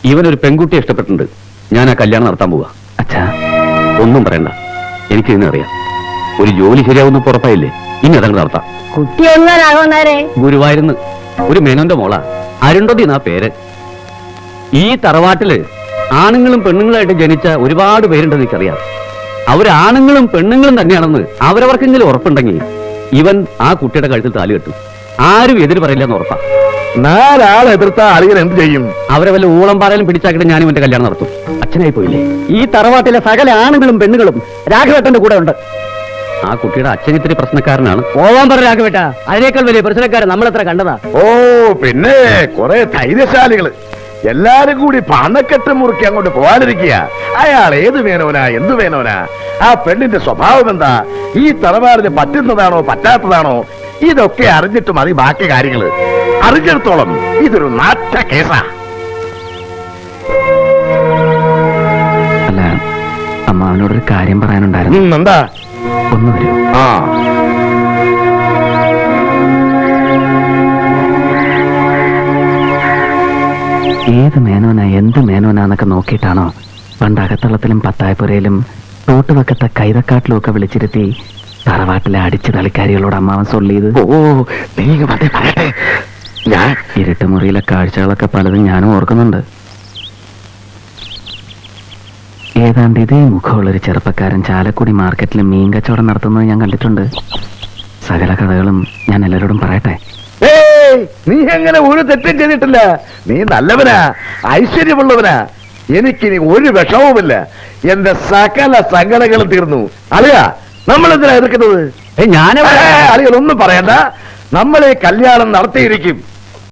ഇവനൊരു പെൺകുട്ടിയെ ഇഷ്ടപ്പെട്ടിട്ടുണ്ട്. ഞാൻ ആ കല്യാണം നടത്താൻ പോവാ. അച്ഛാ, ഒന്നും പറയണ്ട, എനിക്ക് ഇതിനെ അറിയാം. ഒരു ജോലി ശരിയാവുന്ന പുറപ്പായില്ലേ, ഇനി അതങ്ങ് നടത്താം. കുട്ടി ഒന്നാരാകുന്നേരെ ഗുരുവായൂരുന്ന് ഒരു മേനോന്റെ മോളാ, അരുണ്ടതി എന്നാ പേര്. ഈ തറവാട്ടില് ആണുങ്ങളും പെണ്ണുങ്ങളായിട്ട് ജനിച്ച ഒരുപാട് പേരുണ്ടെന്ന് എനിക്കറിയാം. അവരാണുങ്ങളും പെണ്ണുങ്ങളും തന്നെയാണെന്ന് അവരവർക്കെങ്കിലും ഉറപ്പുണ്ടെങ്കിൽ ഇവൻ ആ കുട്ടിയുടെ കഴുത്തിൽ താലി കെട്ടും. ആരും എതിര് പറയില്ലെന്ന് ഉറപ്പാ. 4 ആൾ എതിർത്ത അളിയൻ എന്ത് ചെയ്യും? അവരെ വല്ല ഊളംപാറയിലും പിടിച്ചാക്കിയിട്ട് ഞാനും എന്റെ കല്യാണം നടത്തും. അച്ഛനായി പോയില്ലേ? ഈ തറവാട്ടിലെ സകല ആണുങ്ങളും പെണ്ണുങ്ങളും രാഘവേട്ടന്റെ കൂടെ ഉണ്ട്. ആ കുട്ടിയുടെ അച്ഛൻ ഇത്തിരി പ്രശ്നക്കാരനാണ്. പോവാൻ പറ രാഘവേട്ട, അതിനേക്കാൾ വലിയ പ്രശ്നക്കാരൻ നമ്മളെത്ര കണ്ടതാ. ഓ പിന്നെ കുറെ ധൈര്യശാലികള് എല്ലാരും കൂടി പണക്കെട്ട് മുറുക്കി അങ്ങോട്ട് പോകാനിരിക്കുക. അയാൾ ഏത് വേനോനാ, എന്ത് വേനോനാ? ആ പെണ്ണിന്റെ സ്വഭാവം എന്താ? ഈ തറവാടിന് പറ്റുന്നതാണോ പറ്റാത്തതാണോ? ഇതൊക്കെ അറിഞ്ഞിട്ട് മതി ബാക്കി കാര്യങ്ങള്. അറിഞ്ഞിടത്തോളം ഇതൊരു നാറ്റ കേസാ. അല്ല, അമ്മ അവനോടൊരു കാര്യം പറയാനുണ്ടായിരുന്നു. എന്താ? ഒന്ന് വരൂ. ആ ഏത് മേനോനാ എന്ത് മേനോനാന്നൊക്കെ നോക്കിയിട്ടാണോ പണ്ട് അകത്തളത്തിലും പത്തായപ്പുരയിലും തോട്ടുവക്കത്തെ കൈതക്കാട്ടിലും ഒക്കെ വിളിച്ചിരുത്തി തറവാട്ടിലെ അടിച്ചു കളിക്കാരികളോട് അമ്മാവൻ സൊല്ലിയത്? ഓ നീ പറയട്ടെ. ഞാൻ ഇരുട്ടുമുറിയിലെ കാഴ്ചകളൊക്കെ പലതും ഞാനും ഓർക്കുന്നുണ്ട്. ഏതാണ്ട് ഇതേ മുഖമുള്ളൊരു ചെറുപ്പക്കാരൻ ചാലക്കുടി മാർക്കറ്റിൽ മീൻ കച്ചവടം നടത്തുന്നത് ഞാൻ കണ്ടിട്ടുണ്ട്. സകല കഥകളും ഞാൻ എല്ലാവരോടും പറയട്ടെ? നീ എങ്ങനെ ഒരു തെറ്റും ചെയ്തിട്ടില്ല. നീ നല്ലവനാ, ഐശ്വര്യമുള്ളവനാ. എനിക്കിനി ഒരു വിഷമവുമില്ല. എന്റെ സകല സങ്കടങ്ങളും തീർന്നു. അളിയാ, നമ്മൾ എന്തിനാ എതിർക്കുന്നത്? ഞാനവിടെ അളികൾ ഒന്നും പറയണ്ട. നമ്മൾ ഈ കല്യാണം നടത്തിയിരിക്കും.